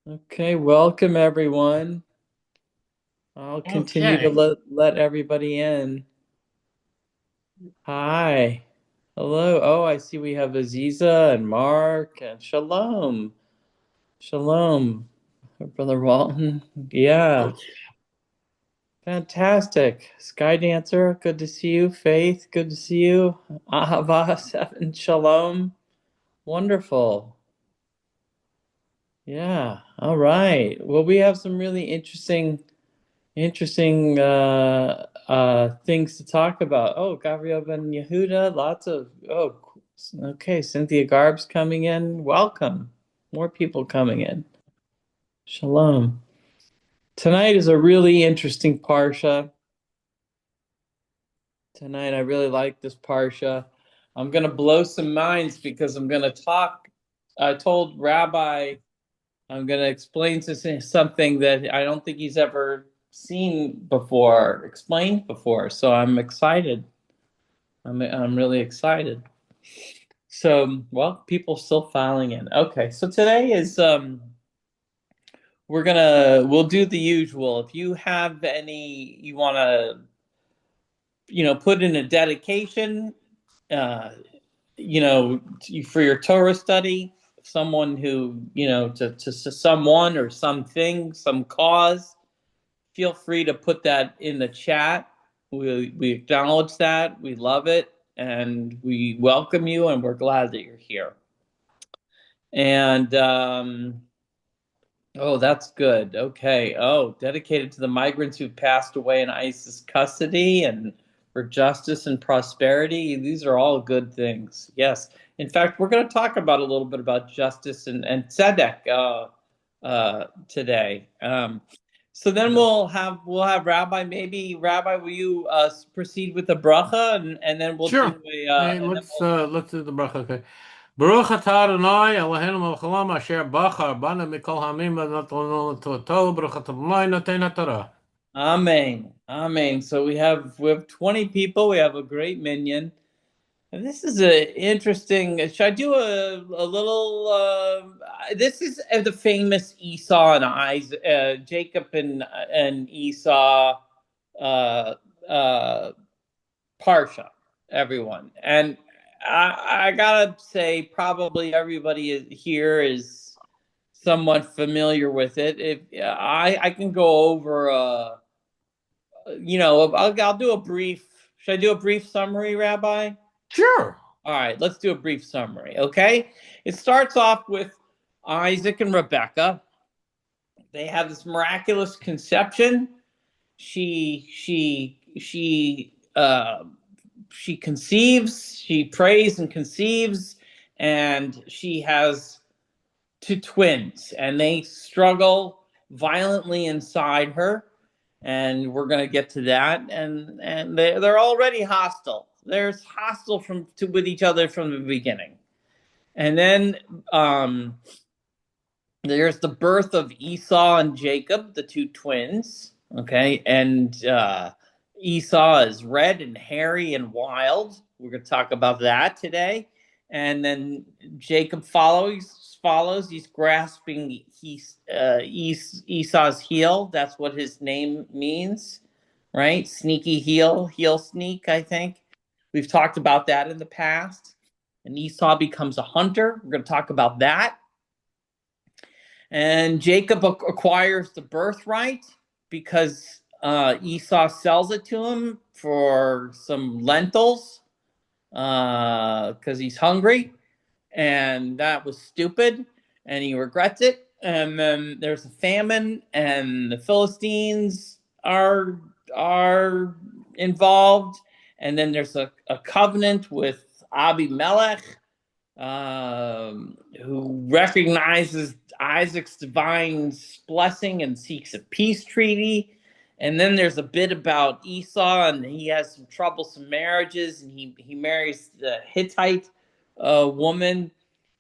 Okay, welcome everyone. I'll continue to Okay. let everybody in. Hi. Hello. Oh, I see we have Aziza and Mark and Shalom. Shalom, Brother Walton. Yeah, Okay. fantastic. Sky Dancer, good to see you. Faith, good to see you. Ahava, Seven, Shalom. Wonderful. Yeah, all right. Well, we have some really interesting things to talk about. Oh, Gabriel Ben Yehuda, lots of okay. Cynthia Garb's coming in. Welcome. More people coming in. Shalom. Tonight is a really interesting parsha. Tonight I really like this parsha. I'm gonna blow some minds because I'm gonna talk. I told Rabbi I'm going to explain to something that I don't think he's ever seen before, explained before. So I'm excited. I'm really excited. So, well, people still filing in. Okay, so today is we'll do the usual. If you have any you want to put in a dedication uh for your Torah study, someone who, to someone or something, some cause, feel free to put that in the chat. We acknowledge that. We love it. And we welcome you. And we're glad that you're here. And, oh, that's good. Okay. Oh, dedicated to the migrants who passed away in ISIS custody and for justice and prosperity. These are all good things. Yes. In fact, we're going to talk about a little bit about justice and tzedek today. So then we'll have Rabbi. Maybe Rabbi, will you proceed with the bracha, and then we'll do Sure. a Hey, and then let's do the bracha. Okay. Baruch atah Adonai Eloheinu melech haolam asher bachar bana mikol hamim v'natan to'ato Baruch atah Adonai noten Torah. Amen. Amen. So we have 20 people. We have a great minyan. And this is a interesting. Should I do a little? This is the famous Esau and Isaac, Jacob and Esau uh, uh, Parsha. Everyone, and I gotta say, probably everybody here is somewhat familiar with it. If I can go over I'll do a brief. Should I do a brief summary, Rabbi? Sure. All right, let's do a brief summary. Okay, it starts off with Isaac and Rebecca. They have this miraculous conception. She conceives. She prays and conceives, and she has two twins, and they struggle violently inside her, and we're going to get to that. And they're already hostile. They're hostile with each other from the beginning. And then there's the birth of Esau and Jacob, the two twins. Okay, and Esau is red and hairy and wild. We're going to talk about that today. And then Jacob follows. He's grasping Esau's heel. That's what his name means, right? Sneaky heel sneak. I think we've talked about that in the past. And Esau becomes a hunter. We're going to talk about that. And Jacob acquires the birthright because Esau sells it to him for some lentils because he's hungry. And that was stupid. And he regrets it. And then there's a famine, and the Philistines are involved. And then there's a covenant with Abimelech, who recognizes Isaac's divine blessing and seeks a peace treaty. And then there's a bit about Esau, and he has some troublesome marriages, and he marries the Hittite woman,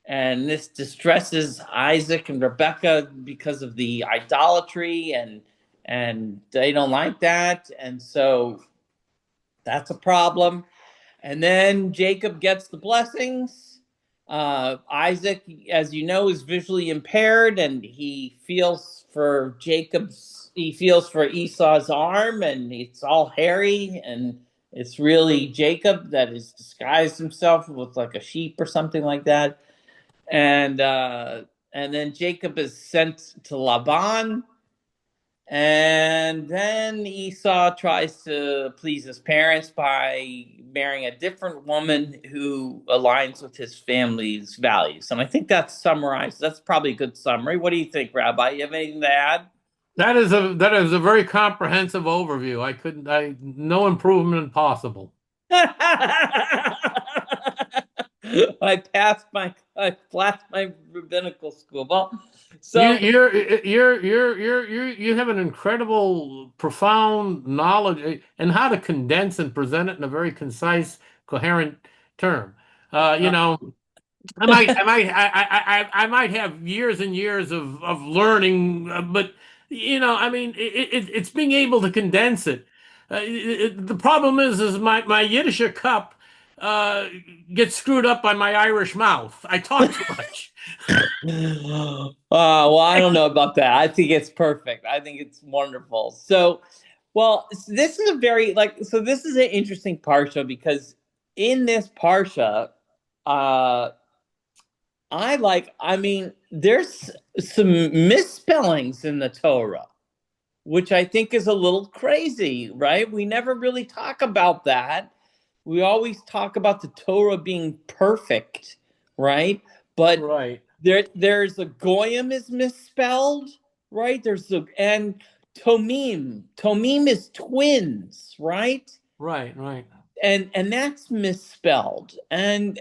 and this distresses Isaac and Rebecca because of the idolatry and they don't like that, and so that's a problem. And then Jacob gets the blessings. Isaac, as you know, is visually impaired, and he feels for Esau's arm, and it's all hairy, and it's really Jacob that has disguised himself with like a sheep or something like that. And then Jacob is sent to Laban, and then Esau tries to please his parents by marrying a different woman who aligns with his family's values. And I think that's summarized. That's probably a good summary. What do you think, Rabbi? You have anything to add? That is a very comprehensive overview. I no improvement possible. I passed my rabbinical school. Well, You so you have an incredible, profound knowledge and how to condense and present it in a very concise, coherent term. You uh, know, I might have years and years of learning, but I mean, it's being able to condense it. The problem is my Yiddish cup uh, gets screwed up by my Irish mouth. I talk too much. well, I don't know about that. I think it's perfect. I think it's wonderful. So, well, this is a very so this is an interesting parsha because in this parsha, uh, I mean, there's some misspellings in the Torah, which I think is a little crazy, right? We never really talk about that. We always talk about the Torah being perfect, right? But Right, there's a goyim is misspelled, right? And tomim is twins, right? right, right. And that's misspelled. And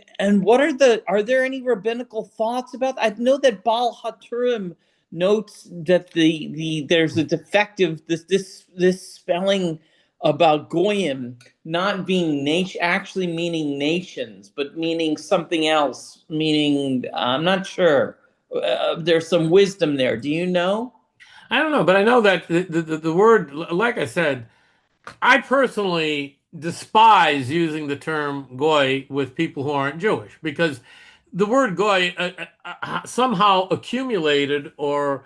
are there any rabbinical thoughts about that? I know that Baal Haturim notes that the there's a defective this spelling about goyim not being nation, actually meaning nations, but meaning something else, meaning I'm not sure. There's some wisdom there. Do you know? I don't know, but I know that the word, like I said, I personally despise using the term goy with people who aren't Jewish because the word goy somehow accumulated or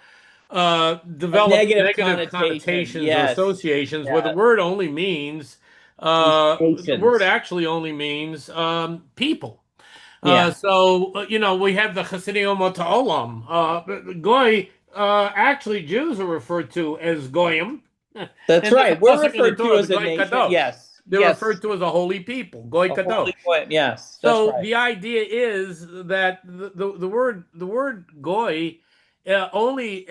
A developed negative negative connotation. connotations or Yes. associations where Yeah. the word Nations. actually only means people. Yeah. We have the Chassidim Olam. Goy, actually, Jews are referred to as Goyim. That's And there's a right. We're pasuk in the referred to Torah, the as a Goy nation. Kadosh. Yes. They're Yes. referred to as a holy people, Goy A holy Kadosh. poem. Yes. That's So right. the idea is that the word goy only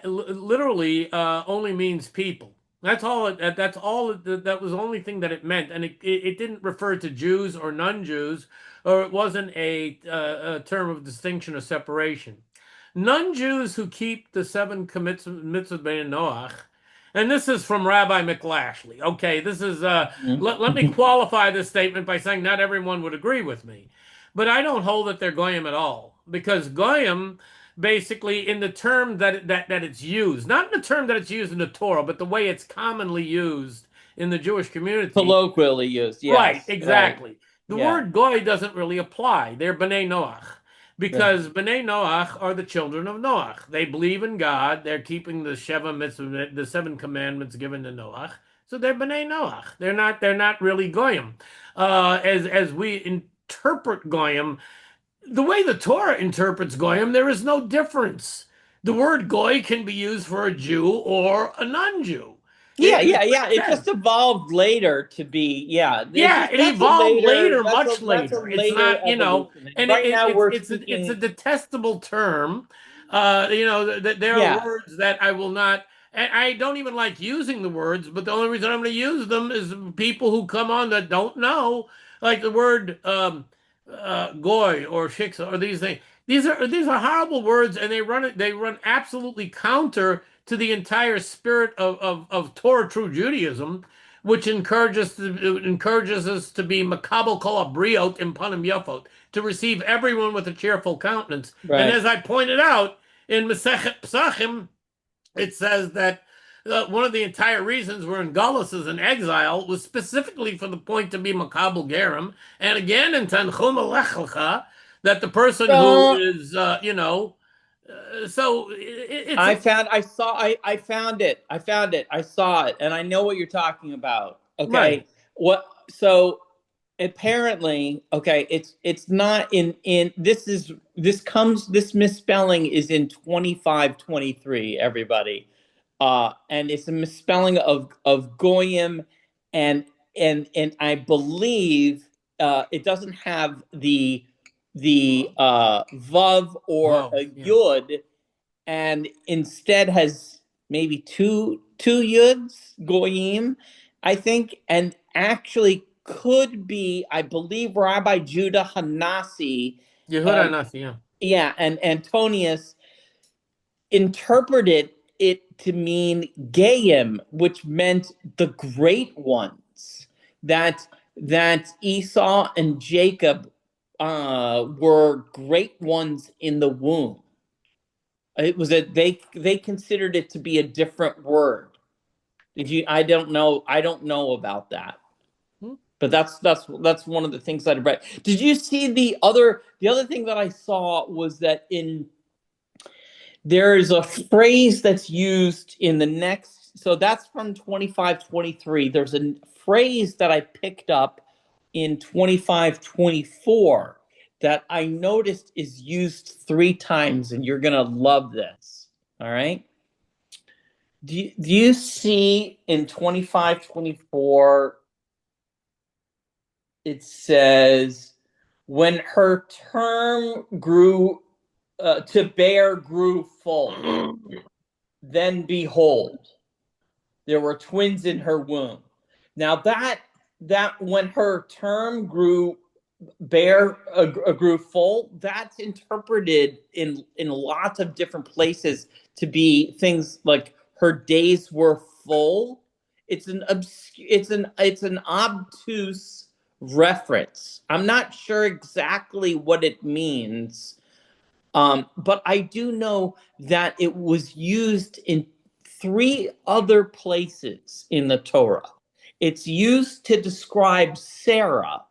literally only means people. That was the only thing that it meant, and it didn't refer to Jews or non-Jews, or it wasn't a term of distinction or separation. Non-Jews who keep the seven mitzvot ben Noach, and this is from Rabbi McLashley. Okay, this is let me Mhm. qualify this statement by saying not everyone would agree with me, but I don't hold that they're goyim at all because goyim, basically, in the term that it's used, not in the term that it's used in the Torah, but the way it's commonly used in the Jewish community. Colloquially used. Right, Yes. Right. exactly. The Yeah. word goy doesn't really apply. They're B'nai Noach. Yeah. Because B'nai Noach are the children of Noach. They believe in God. They're keeping the Sheva mitzvah, the seven commandments given to Noach. So they're B'nai Noach. They're not really goyim. As we interpret goyim, the way the Torah interprets goyim, there is no difference. The word goy can be used for a Jew or a non-Jew. Yeah, It yeah, yeah. makes It just sense. evolved later to be, yeah. Yeah, it That's a evolved later later, much that's a later. It's later not, evolution. And and right now we're it's a speaking, detestable term. There are yeah. words that I will not. I don't even like using the words, but the only reason I'm going to use them is people who come on that don't know, like the word goy or shiksa or these things. These are horrible words, and they run absolutely counter to the entire spirit of Torah true Judaism, which encourages us to be makabel kol abriot in panim yafot, to receive everyone with a cheerful countenance. And Right. as I pointed out in Masechet Pesachim, it says that one of the entire reasons we're in Gullus as an exile was specifically for the point to be Makabel Gerim. And again in Tanchum Alech that the person who Uh, is, so it's I found, I saw, I found it. I found it. I saw it, and I know what you're talking about. right. Okay, what? So apparently, okay, it's not in. This misspelling is in 2523. Everybody, and it's a misspelling of goyim, and and I believe it doesn't have the vav or Wow. a Yeah. yud, and instead has maybe two yuds goyim, I think, and actually could be, I believe, Rabbi Judah Hanasi, Yehuda and Nasi, yeah. yeah, and Antonius interpreted it to mean Gayim, which meant the great ones. That Esau and Jacob were great ones in the womb. It was they considered it to be a different word. Did you? I don't know about that. Hmm. But that's one of the things that I read. Did you see the other thing that I saw was that in there is a phrase that's used in the next, so that's from 2523. There's a phrase that I picked up in 2524 that I noticed is used 3 times, and you're gonna love this. All right. Do you see in 2524 it says, when her term grew to bear grew full, then behold, there were twins in her womb. Now that when her term grew full, that's interpreted in lots of different places to be things like her days were full. It's an obtuse reference. I'm not sure exactly what it means, but I do know that it was used in 3 other places in the Torah. It's used to describe Sarah.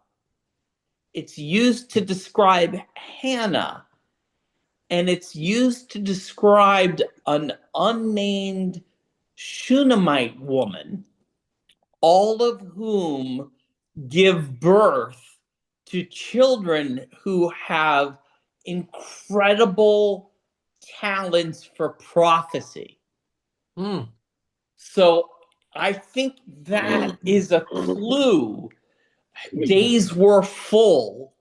It's used to describe Hannah, and it's used to describe an unnamed Shunammite woman, all of whom give birth to children who have incredible talents for prophecy. Hmm. So I think that is a clue. Days were full.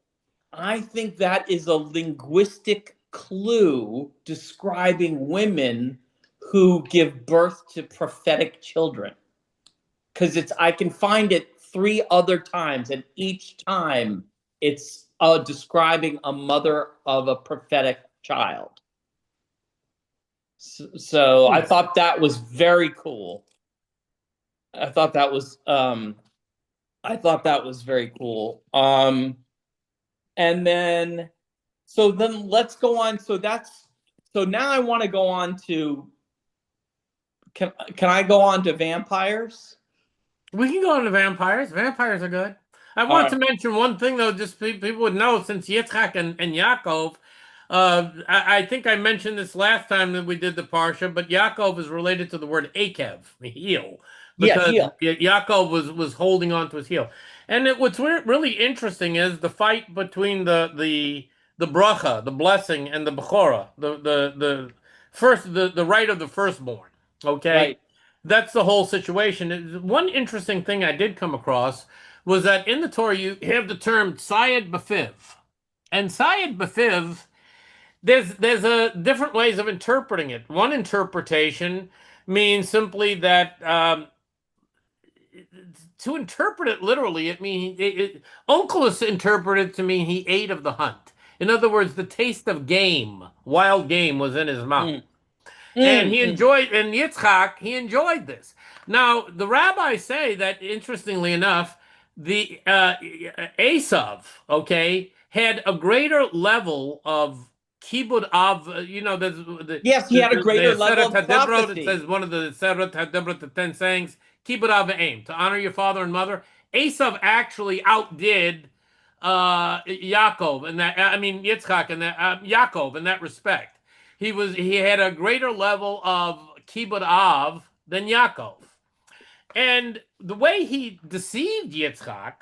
I think that is a linguistic clue describing women who give birth to prophetic children. Because I can find it 3 other times, and each time it's describing a mother of a prophetic child. So I thought that was very cool. I thought that was very cool. And then let's go on. So now I want to go on to, can I go on to vampires? We can go into vampires. Vampires are good. I All want to right. mention one thing though, just people would know since Yitzchak and Yaakov. I think I mentioned this last time that we did the Parsha, but Yaakov is related to the word Akev, heel, Yeah, because heel. Yaakov was holding on to his heel. And what's really interesting is the fight between the bracha, the blessing, and the bechora, the first the right of the firstborn. Okay, Right. that's the whole situation. One interesting thing I did come across was that in the Torah you have the term Tzayed B'Fiv. And Tzayed B'Fiv, there's a different ways of interpreting it. One interpretation means simply that to interpret it literally, it means Onkelos interpreted to mean he ate of the hunt. In other words, the taste of game, wild game, was in his mouth. Mm. And Mm, he mm. enjoyed, and Yitzchak, he enjoyed this. Now, the rabbis say that, interestingly enough, the Esav, okay, had a greater level of Kibud Av, Yes, he had a the greater level Aseret of HaDibrot, it prophecy. says one of the Aseret HaDibrot, the 10 sayings, Kibud Av Aim, to honor your father and mother. Esav actually outdid Yaakov and that, I mean Yitzchak and that Yaakov in that respect. He had a greater level of Kibud Av than Yaakov. And the way he deceived Yitzchak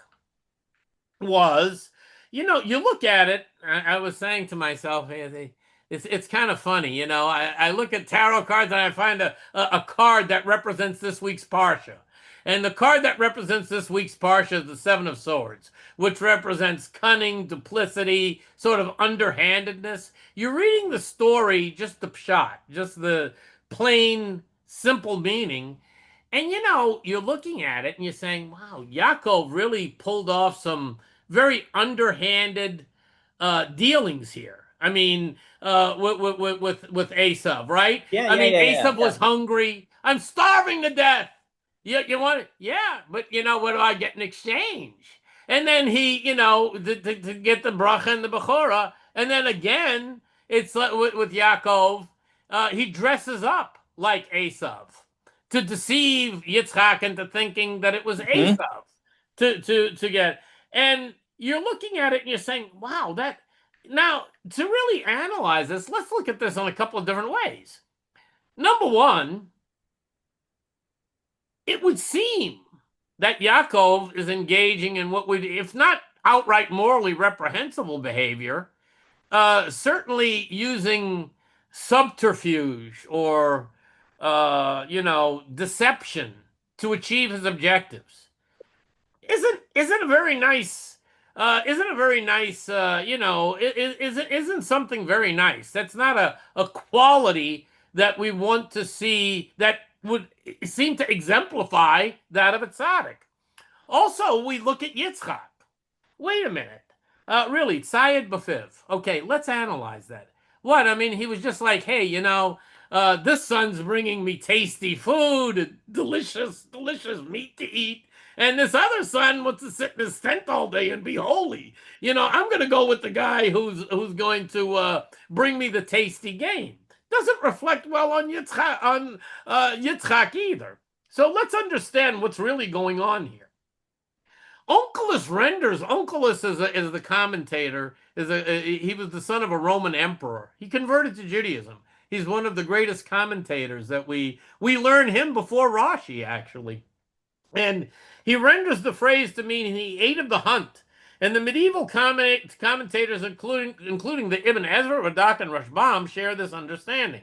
was, you look at it. I was saying to myself, hey, it's kind of funny, I look at tarot cards and I find a card that represents this week's Parsha. And the card that represents this week's Parsha is the Seven of Swords, which represents cunning, duplicity, sort of underhandedness. You're reading the story, just the pshat, just the plain, simple meaning, and you're looking at it and you're saying, wow, Yaakov really pulled off some very underhanded dealings here. I mean, with Esav, right? Yeah, I yeah, mean, yeah, yeah, Esav yeah. was hungry. I'm starving to death. You want it? Yeah, but what do I get in exchange? And then he, to get the bracha and the bechora, and then again, it's like with Yaakov, he dresses up like Esav to deceive Yitzchak into thinking that it was Hmm. Esav to get. And you're looking at it and you're saying, wow, that. Now, to really analyze this, let's look at this in a couple of different ways. Number one, it would seem that Yaakov is engaging in what would, if not outright morally reprehensible behavior, certainly using subterfuge or, deception to achieve his objectives. Isn't a very nice isn't a very nice isn't something very nice. That's not a quality that we want to see, that would seem to exemplify that of a tzaddik. Also, we look at Yitzchak. Wait a minute. Really, Syed Bafiv. Okay, let's analyze that. What? I mean, he was just like, hey, this son's bringing me tasty food, and delicious, delicious meat to eat. And this other son wants to sit in his tent all day and be holy. I'm going to go with the guy who's going to bring me the tasty game. Doesn't reflect well on Yitzchak either. So let's understand what's really going on here. Onkelos is the commentator. He was the son of a Roman emperor. He converted to Judaism. He's one of the greatest commentators that we learn him before Rashi, actually. And he renders the phrase to mean he ate of the hunt. And the medieval commentators, including the Ibn Ezra, Radak, and Rashbam, share this understanding.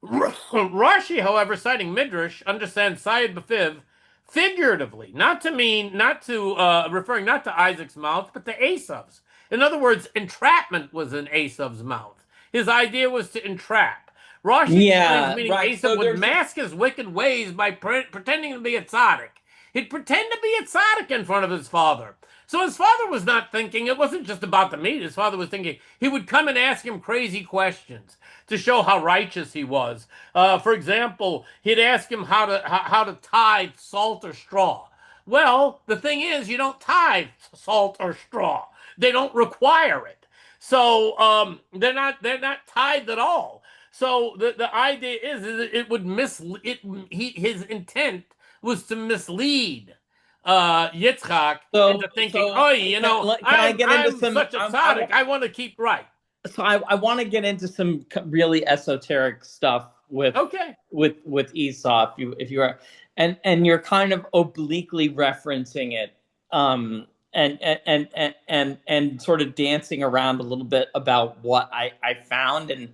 Rashi, however, citing Midrash, understands Syed Bafiv figuratively, not to referring not to Isaac's mouth, but to Esav's. In other words, entrapment was in Esav's mouth. His idea was to entrap. Rashi explains, Yeah, meaning right. Esav So would there's mask his wicked ways by pretending to be a tzaddik. He'd pretend to be a tzaddik in front of his father. So his father was not thinking, it wasn't just about the meat. His father was thinking he would come and ask him crazy questions to show how righteous he was. For example, he'd ask him how to tithe salt or straw. Well, the thing is, you don't tithe salt or straw. They don't require it. So they're not tithed at all. So the idea is that it would his intent was to mislead Yitzchak so into thinking, so oh, can I get into I'm some? such a tzaddik. I want to keep right. So I want to get into some really esoteric stuff Okay. with Esau, if you are, and you're kind of obliquely referencing it, and sort of dancing around a little bit about what I found, and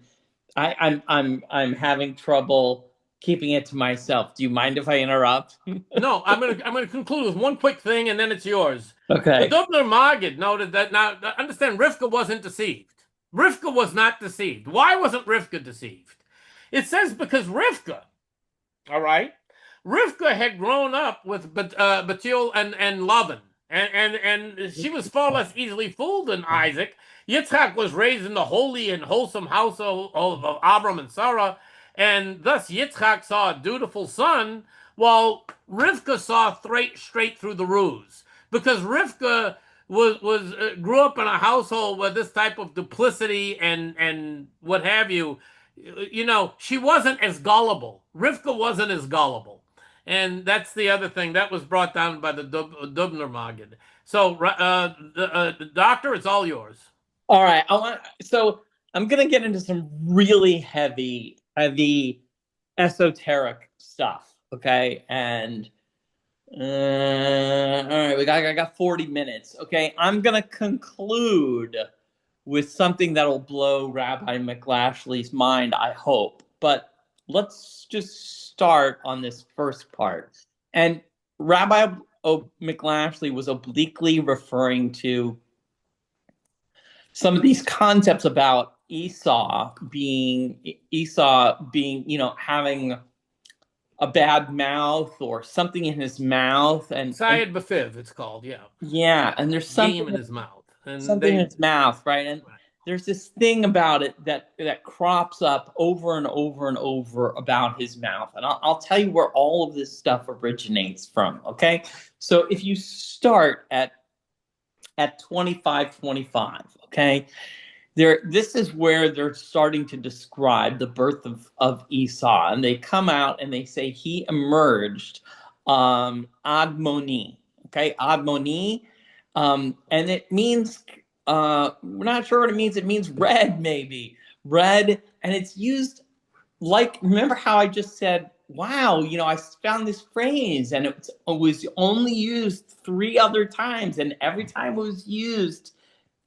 I'm having trouble keeping it to myself. Do you mind if I interrupt? No, I'm gonna conclude with one quick thing, and then it's yours. The Okay. Dubner Maggid noted that, now understand, Rivka wasn't deceived. Rivka was not deceived. Why wasn't Rivka deceived? It says because Rivka, all right, Rivka had grown up with Bethuel and Lavan, and she was far less easily fooled than Isaac. Yitzchak was raised in the holy and wholesome household of Abram and Sarah, and thus Yitzchak saw a dutiful son, while Rivka saw straight through the ruse. Because Rivka was grew up in a household where this type of duplicity and what have you, she wasn't as gullible. Rivka wasn't as gullible, and that's the other thing that was brought down by the Dubner Maggid. So, the doctor, it's all yours. All right. So I'm gonna get into some really heavy esoteric stuff. Okay. And all right, I got 40 minutes. Okay. I'm gonna conclude with something that'll blow Rabbi McLashley's mind, I hope. But let's just start on this first part. And Rabbi McLashley was obliquely referring to some of these concepts about Esau being, having a bad mouth or something in his mouth, and Sayed Befiv, it's called, yeah. yeah, and there's Game something in his mouth. And something in they his mouth, right? And there's this thing about it that crops up over and over and over about his mouth, and I'll tell you where all of this stuff originates from. Okay, so if you start at 25:25, okay, this is where they're starting to describe the birth of Esau, and they come out and they say he emerged Admoni. Okay, Admoni, and it means we're not sure what it means. It means red, maybe red, and it's used like, remember how I just said, wow, I found this phrase and it was only used 3 other times, and every time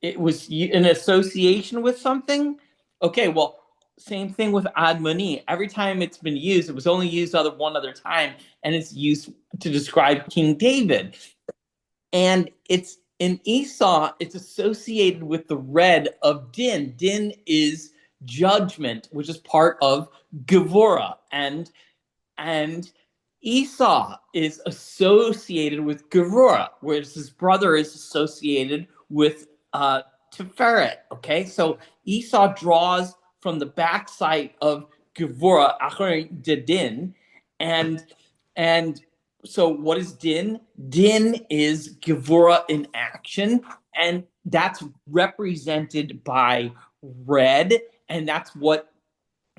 it was in association with something. Okay, well, same thing with Admoni. Every time it's been used, it was only used one other time, and it's used to describe King David. And it's in Esau, it's associated with the red of Din. Din is judgment, which is part of Gevurah, and Esau is associated with Gevurah, whereas his brother is associated with Tiferet. Okay, so Esau draws from the backside of Gevurah, Achar Din, and so what is Din? Din is Gevurah in action, and that's represented by red, and that's what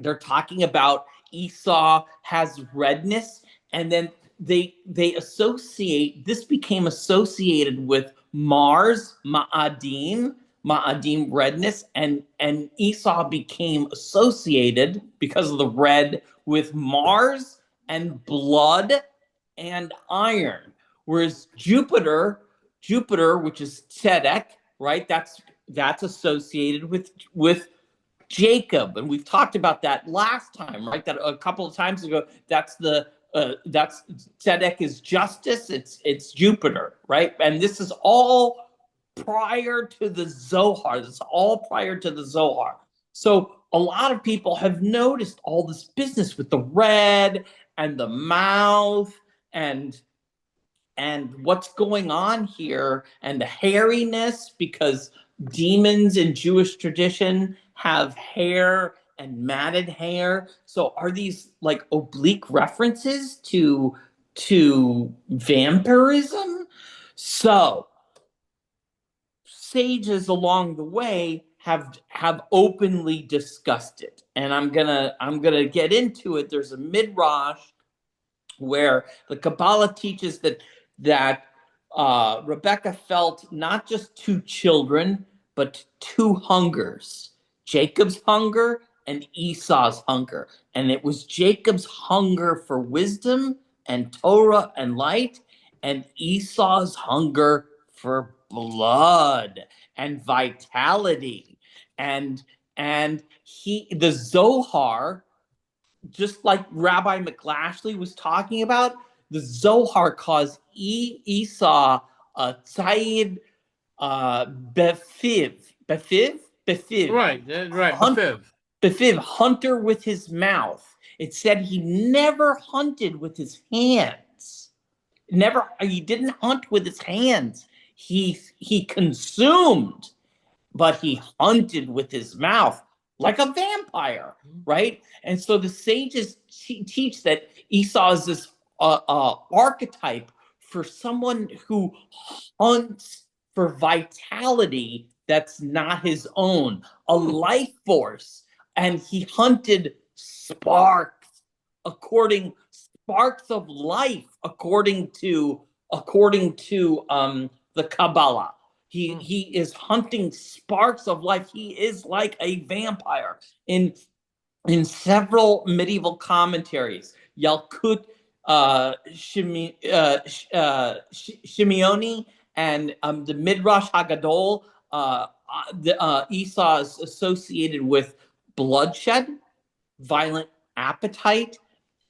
they're talking about. Esau has redness, and then they associate this became associated with Mars, Ma'adim redness, and Esau became associated because of the red with Mars and blood and iron, whereas Jupiter, which is Tzedek, right? That's associated with Jacob, and we've talked about that last time, right? That a couple of times ago. That's Tzedek is justice. It's Jupiter, right? And this is all prior to the Zohar. This is all prior to the Zohar. So a lot of people have noticed all this business with the red and the mouth and what's going on here, and the hairiness, because demons in Jewish tradition have hair and matted hair. So are these like oblique references to vampirism? So sages along the way have openly discussed it, and I'm gonna get into it. There's a midrash where the Kabbalah teaches that Rebecca felt not just 2 children, but 2 hungers: Jacob's hunger and Esau's hunger. And it was Jacob's hunger for wisdom and Torah and light, and Esau's hunger for blood and vitality. And the Zohar, just like Rabbi McLashley was talking about, the Zohar calls Esau a Tzayid Befiv. Befiv. right, Befiv. Befiv, hunter with his mouth. It said he never hunted with his hands. He didn't hunt with his hands. He consumed, but he hunted with his mouth like a vampire, right? And so the sages teach that Esau is this archetype for someone who hunts for vitality that's not his own, a Hmm. life force. And he hunted sparks of life according to the Kabbalah. He Hmm. he is hunting sparks of life. He is like a vampire. In several medieval commentaries, Yalkut Shimeoni and the Midrash Hagadol, Esau is associated with bloodshed, violent appetite,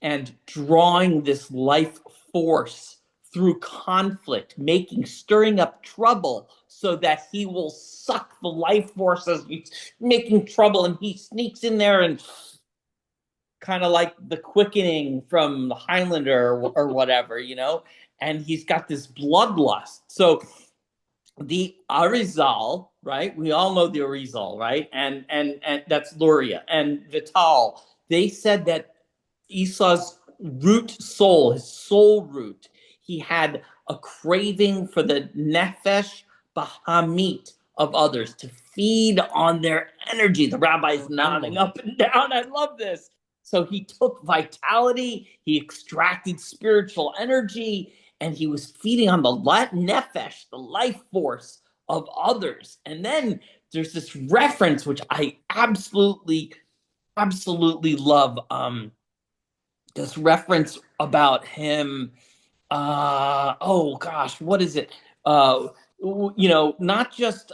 and drawing this life force through conflict, stirring up trouble so that he will suck the life force as he's making trouble, and he sneaks in there and kind of like the quickening from the Highlander or whatever, and he's got this bloodlust. So the Arizal, right? We all know the Arizal, right? And that's Luria and Vital. They said that Esau's his soul root, he had a craving for the nefesh bahamit of others, to feed on their energy. The rabbi's nodding Oh. up and down. I love this. So he took vitality, he extracted spiritual energy, and he was feeding on the nefesh, the life force of others. And then there's this reference which I absolutely love. This reference about him. Oh gosh, what is it? Not just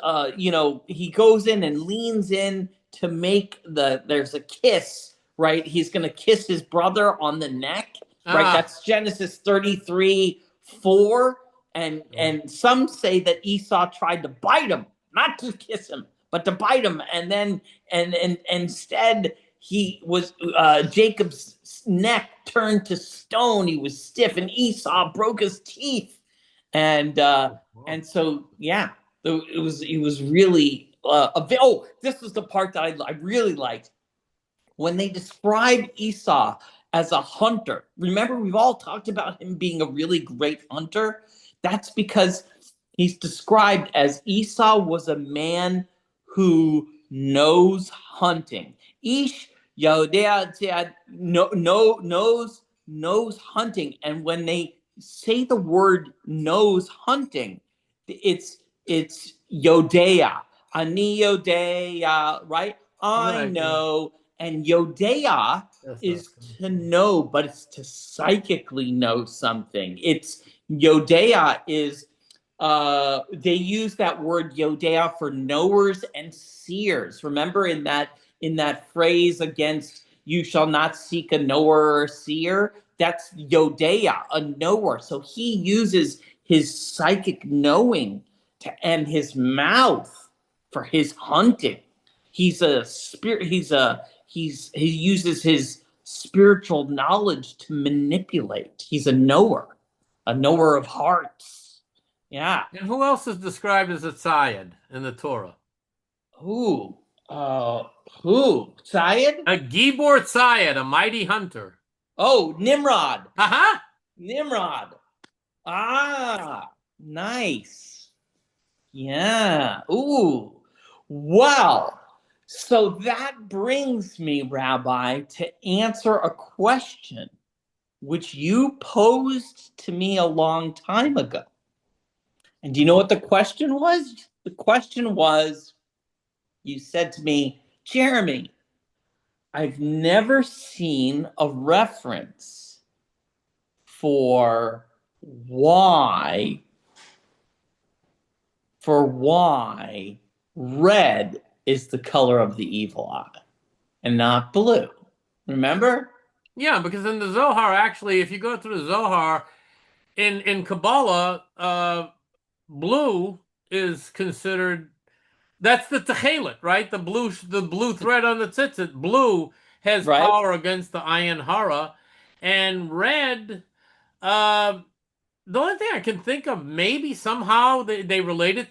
he goes in and leans in to make there's a kiss, right? He's gonna kiss his brother on the neck, right? Ah. That's Genesis 33:4. And some say that Esau tried to bite him, not to kiss him, but to bite him, and then and instead he was Jacob's neck turned to stone. He was stiff, and Esau broke his teeth, and uh, Oh. and so yeah, it was really this was the part that I really liked when they describe Esau as a hunter. Remember, we've all talked about him being a really great hunter. That's because he's described as Esau was a man who knows hunting. Ish Yodea knows hunting, and when they say the word knows hunting, it's Yodea, Ani Yodea, right? I Right. Yeah. know. And Yodea That's not is to know, but it's to psychically know something. They use that word Yodea for knowers and seers. Remember in that phrase against you shall not seek a knower or seer? That's Yodea, a knower. So he uses his psychic knowing and his mouth for his hunting. He's a spirit. He uses his spiritual knowledge to manipulate. He's a knower of hearts. Yeah. And who else is described as a tzayid in the Torah? Who? Uh, who? Syed? A Gibor tzayid, a mighty hunter. Oh, Nimrod. Aha! Nimrod. Ah, nice. Yeah. Ooh. Well, so that brings me, Rabbi, to answer a question which you posed to me a long time ago. And do you know what the question was? The question was, you said to me, Jeremy, I've never seen a reference for why why red is the color of the evil eye and not blue. Remember? Yeah, because in the Zohar, actually, if you go through the Zohar, in Kabbalah, blue is considered, that's the techelet, right? The blue thread on the tzitzit. Blue has Right? power against the ayin hara, and red. Uh, the only thing I can think of, maybe somehow they relate it.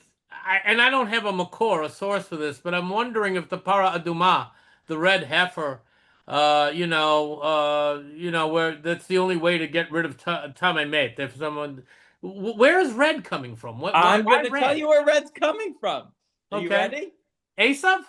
And I don't have a makor, a source for this, but I'm wondering if the para aduma, the red heifer, where that's the only way to get rid of tamemet. If someone Where is red coming from? I'm Why going to tell red? you where red's coming from. Are you Okay. ready? Esav?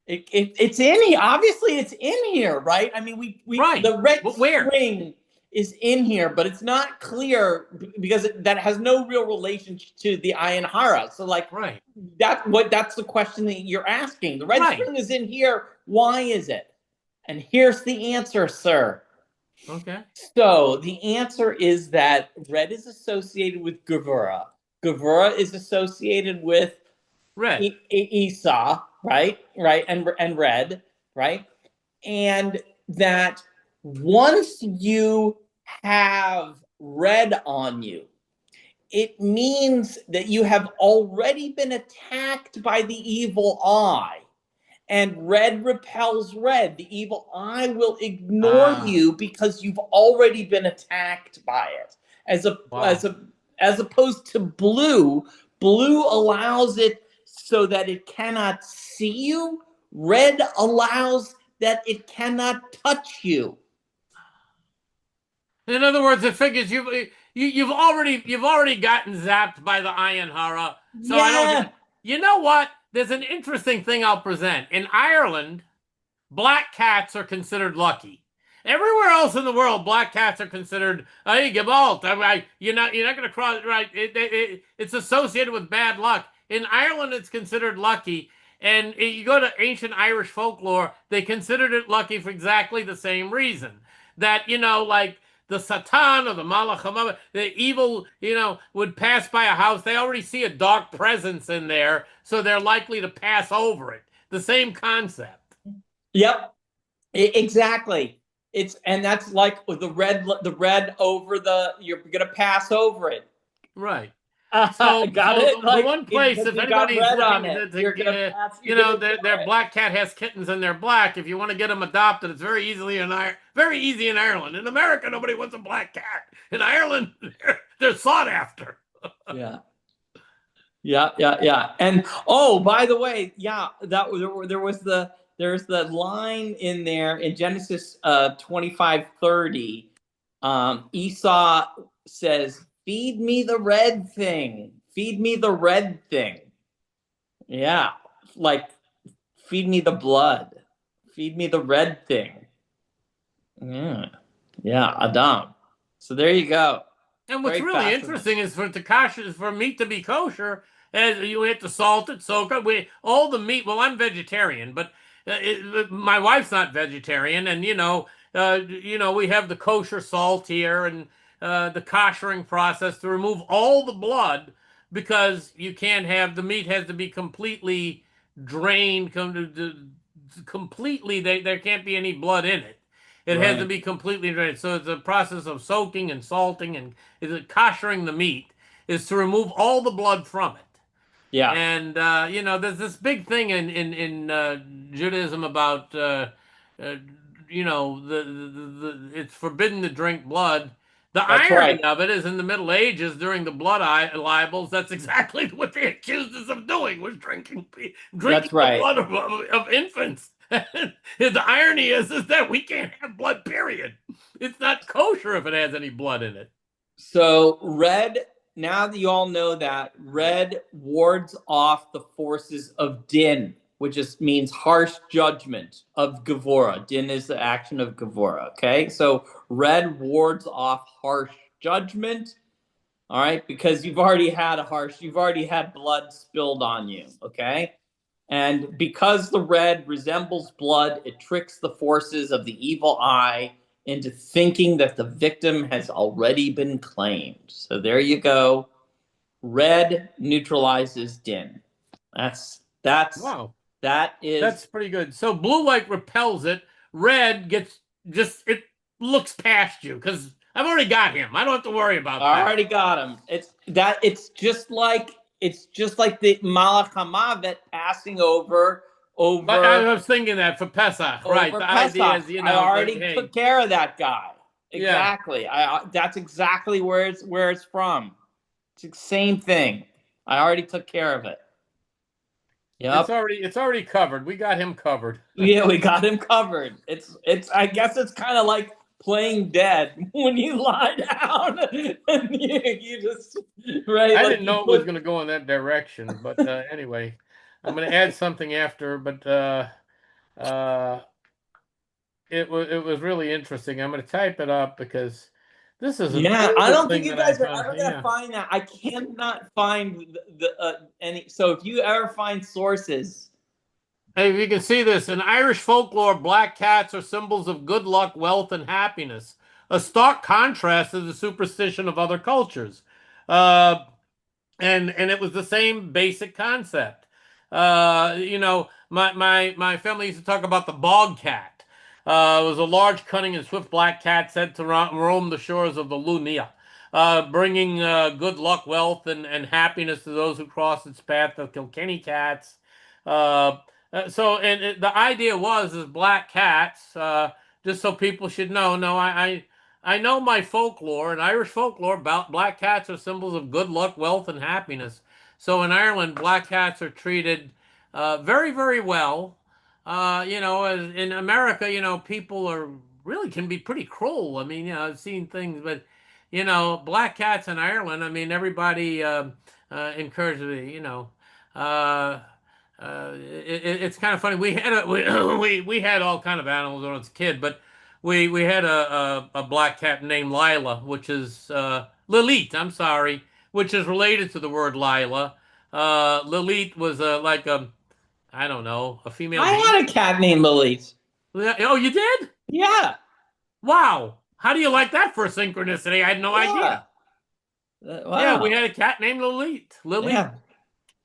It's in here. Obviously, it's in here, right? I mean, we Right. the red But where? string is in here, but it's not clear because that has no real relation to the Ayin Hara. So, like, Right. that's the question that you're asking. The red Right. string is in here. Why is it? And here's the answer, sir. Okay. So the answer is that red is associated with Gevurah. Gevurah is associated with Red. Esau, right? Right, and red, right? And that once you have red on you, it means that you have already been attacked by the evil eye, and red repels red. The evil eye will ignore Ah, you because you've already been attacked by it. As a as wow. a as opposed to blue, blue allows it so that it cannot see you. Red allows that it cannot touch you. In other words, it figures you've already gotten zapped by the Ayin Hara. So I don't. Yeah. You know what? There's an interesting thing I'll present. In Ireland, black cats are considered lucky. Everywhere else in the world, black cats are considered hey gebalt. You're not going to cross right. It's associated with bad luck. In Ireland, it's considered lucky. And you go to ancient Irish folklore, they considered it lucky for exactly the same reason. That, like the Satan or the Malach HaMovet, the evil, would pass by a house. They already see a dark presence in there, so they're likely to pass over it. The same concept. Yep. Exactly. And that's like the red over the you're gonna pass over it. Right. So, Got so it? the Like one place, because if you got anybody's red on looking it, to you're gonna pass. You're gonna kill their it. black cat has kittens and they're black. If you want to get them adopted, it's very easy in Ireland. In America, nobody wants a black cat. In Ireland, they're sought after. Yeah. Yeah, yeah, yeah. And oh, by the way, yeah, there's the line in there in Genesis 25:30. Esau says, "Feed me the red thing. Feed me the red thing." Yeah, like feed me the blood. Feed me the red thing. Yeah, yeah, Adam. So there you go. And what's Very really fascinating. interesting is for meat to be kosher, as you have to salt it, soak it. All the meat. Well, I'm vegetarian, but my wife's not vegetarian, and we have the kosher salt here and the koshering process to remove all the blood because you can't have the meat has to be completely drained, completely. There can't be any blood in it. It has to Right. be completely drained. So it's a process of soaking and salting and koshering the meat is to remove all the blood from it. Yeah. And there's this big thing in Judaism about uh, it's forbidden to drink blood. The That's right. irony of it is in the Middle Ages during the blood libels, that's exactly what they accused us of doing was drinking That's the right. blood of infants. The irony is that we can't have blood, period. It's not kosher if it has any blood in it. So red, now that you all know that, red wards off the forces of din, which just means harsh judgment of Gevurah. Din is the action of Gevurah. Okay, so red wards off harsh judgment. All right, because you've already had blood spilled on you. Okay, and because the red resembles blood, it tricks the forces of the evil eye into thinking that the victim has already been claimed. So there you go. Red neutralizes din. That's that's Wow. that is That's pretty good. So blue light repels it. Red gets just it looks past you because I've already got him. I don't have to worry about I that. already got him. It's just like the Malach Hamavet passing But I over was thinking that for Pesach, right? over The idea is, Pesach. I like, already hey, took care of that guy. yeah, Exactly. That's exactly where it's from. It's the same thing. I already took care of it. it's Yep. already it's already covered. We got him covered. Yeah, we got him covered. It's I guess it's kind of like playing dead when you lie down, and you just right I like didn't you know it was put. going to go in that direction, but anyway, I'm going to add something after. But uh, it was really interesting. I'm going to type it up because this is an Yeah, I older don't think thing you that I guys are found. ever gonna Yeah. find that. I cannot find any. So if you ever find sources, Hey, if you can see this, in Irish folklore, black cats are symbols of good luck, wealth, and happiness. A stark contrast to the superstition of other cultures. Uh, and it was the same basic concept. My family used to talk about the bog cat. It was a large, cunning, and swift black cat said to roam the shores of the Lunia, bringing good luck, wealth, and happiness to those who cross its path. The Kilkenny cats. Uh, the idea was is black cats. Just so people should know. No, I know my folklore, and Irish folklore, about black cats are symbols of good luck, wealth, and happiness. So in Ireland, black cats are treated very, very well. In America, people are really can be pretty cruel. I mean, I've seen things, but black cats in Ireland. I mean, everybody encourages it. It's kind of funny. We had we had all kind of animals when I was a kid, but we had a black cat named Lila, which is Lilith. I'm sorry, which is related to the word Lila. Lilith was like a I don't know a female I demon. had a cat named Elise. Oh, you did? Yeah, Wow. How do you like that for a synchronicity? I had no idea. yeah. Yeah, we Wow. had a cat named Lilith. Lilith. Yeah,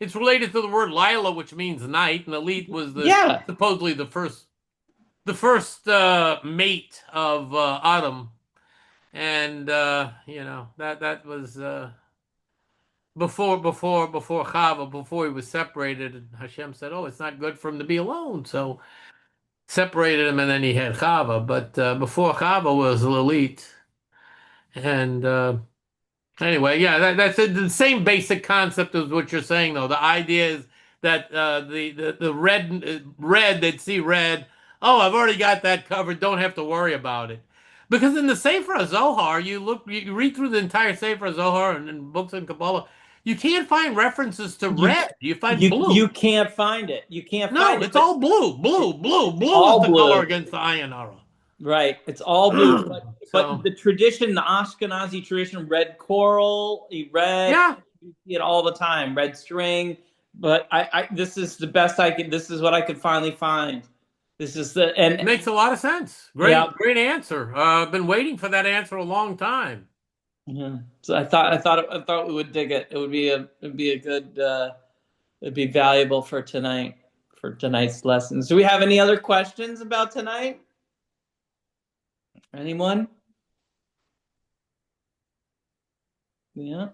It's related to the word Lila, which means night, and Lilith was the yeah. supposedly the first mate of Autumn, and that was before Chava, before he was separated. And Hashem said, "Oh, it's not good for him to be alone," so separated him, and then he had Chava. But before Chava was Lilith, and anyway, yeah, that's the same basic concept as what you're saying, though. The idea is that the red they'd see red. Oh, I've already got that covered. Don't have to worry about it. Because in the Sefer Zohar, you read through the entire Sefer Zohar and books in Kabbalah, you can't find references to You red. You find you blue. can't find it. You can't No, find it. it's But all blue, blue, blue. it's Blue is all the color blue. against the Ayin Hara. Right. It's all blue. But So the tradition, the Ashkenazi tradition, red coral, red, yeah, you see it all the time, red string. But I this is the best I can. This is what I could finally find. This is the and makes a lot of sense. yeah. Great, great answer. I've been waiting for that answer a long time. Mhm. So I thought we would dig it. It'd be a good it'd be valuable for tonight's lessons. Do we have any other questions about tonight? Anyone? Yeah.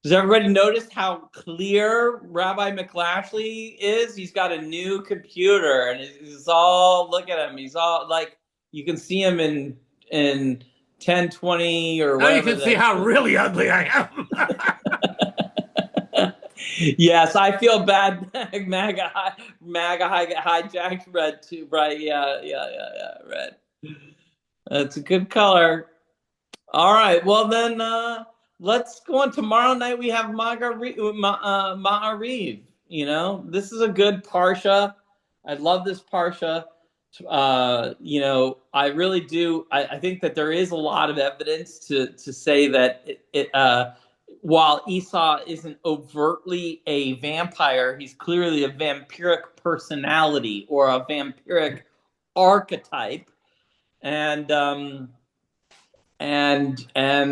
Does everybody notice how clear Rabbi McLashley is? He's got a new computer, and he's all look at him. He's all like you can see him in 1020 or Now you whatever can see how really ugly I am. Yes, I feel bad. MAGA hijacked red too, right? Yeah, yeah, yeah, yeah, red. That's a good color. All right. Well, then let's go on. Tomorrow night we have Ma'ariv. This is a good Parsha. I love this Parsha. I really do. I think that there is a lot of evidence to say that while Esau isn't overtly a vampire, he's clearly a vampiric personality or a vampiric archetype. And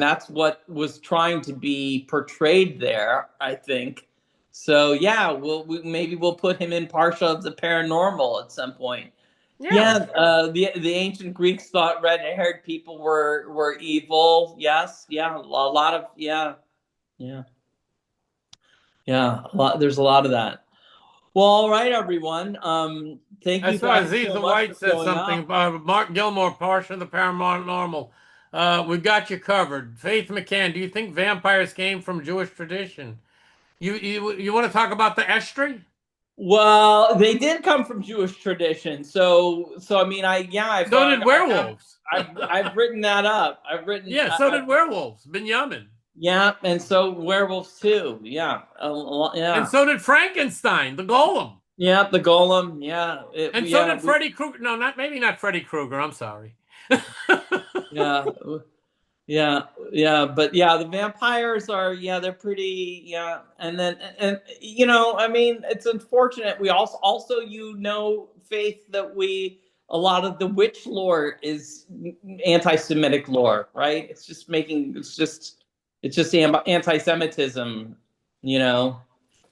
that's what was trying to be portrayed there, I think. So yeah, maybe we'll put him in Parsha of the Paranormal at some point. Yeah, Yeah, sure. the ancient Greeks thought red-haired people were evil. Yes, yeah, a lot of yeah, yeah. There's a lot of that. Well, all right, everyone. Thank I you saw guys Aziz so the much White for said showing something up. about Mark Gilmore, Parsha, the Paranormal. We've got you covered. Faith McCann, do you think vampires came from Jewish tradition? You want to talk about the Estri? Well, they did come from Jewish tradition, so I mean, So did werewolves. I've written that up. Yeah, so did werewolves. Binyamin. Yeah, and so werewolves too. Yeah, And yeah, so did Frankenstein, the golem. yeah. The golem. Yeah, And so did Freddy Krueger. No, maybe not Freddy Krueger. I'm sorry. yeah. Yeah, yeah, but yeah, the vampires are, yeah, they're pretty, yeah, and then and I mean, it's unfortunate. We also Faith, that a lot of the witch lore is anti-Semitic lore, right? It's just anti-Semitism,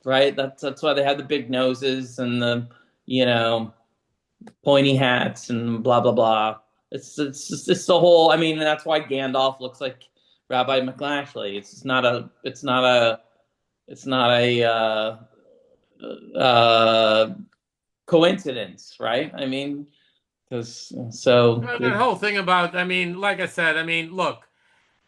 right? That's why they have the big noses and the you know pointy hats and blah blah blah. It's the whole. I mean, that's why Gandalf looks like Rabbi McLashley. It's not a coincidence, right? I mean, because so That whole thing about, I mean, like I said, I mean, look,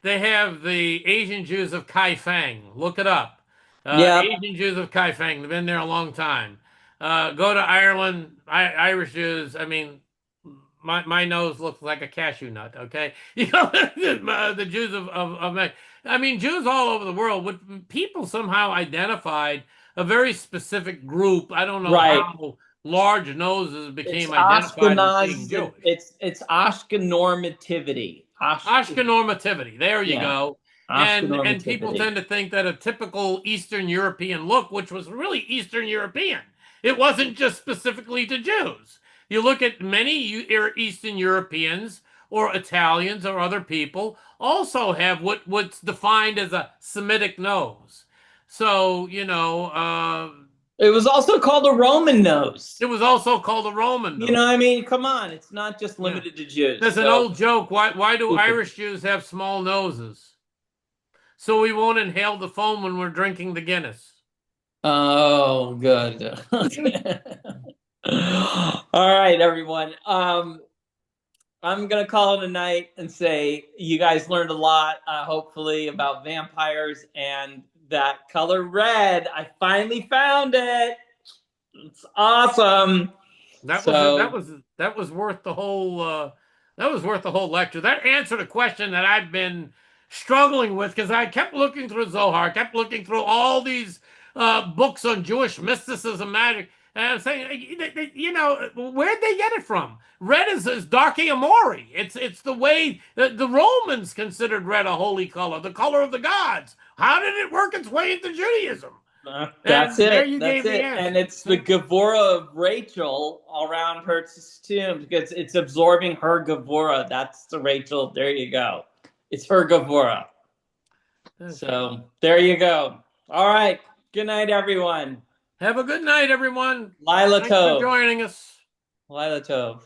they have the Asian Jews of Kaifeng. Look it up. yeah, Asian Jews of Kaifeng. They've been there a long time. Go to Ireland, Irish Jews. I mean, my nose looks like a cashew nut. Okay, the Jews of I mean, Jews all over the world. What people somehow identified a very specific group. I don't know right. how large noses It's became identified as being Ashkenaz. Jewish. It's Ashkenormativity. Ashkenormativity. There you Yeah, go. And people Ashkenormativity. tend to think that a typical Eastern European look, which was really Eastern European, it wasn't just specifically to Jews. You look at many Eastern Europeans or Italians or other people also have what's defined as a Semitic nose. So, It was also called a Roman nose. it was also called a Roman nose. I mean, come on, it's not just Yeah. limited to Jews. There's an So old joke. Why do stupid. Irish Jews have small noses? So we won't inhale the foam when we're drinking the Guinness. Oh, good. All right, everyone. I'm gonna call it a night and say you guys learned a lot, hopefully, about vampires and that color red. I finally found it. It's awesome. So That was worth the whole that was worth the whole lecture. That answered a question that I've been struggling with because I kept looking through Zohar, kept looking through all these books on Jewish mysticism, magic, and I'm saying, where'd they get it from? Red is dark Amori. It's the way the Romans considered red a holy color, the color of the gods. How did it work its way into Judaism? that's And there it. you That's gave the it. And answer. it's the Gevurah of Rachel around her tomb because it's absorbing her Gevurah. That's the Rachel. There you go. It's her Gevurah. So there you go. All right. Good night, everyone. Have a good night, everyone. Lila Thanks for Tov. joining us. Lila Tov.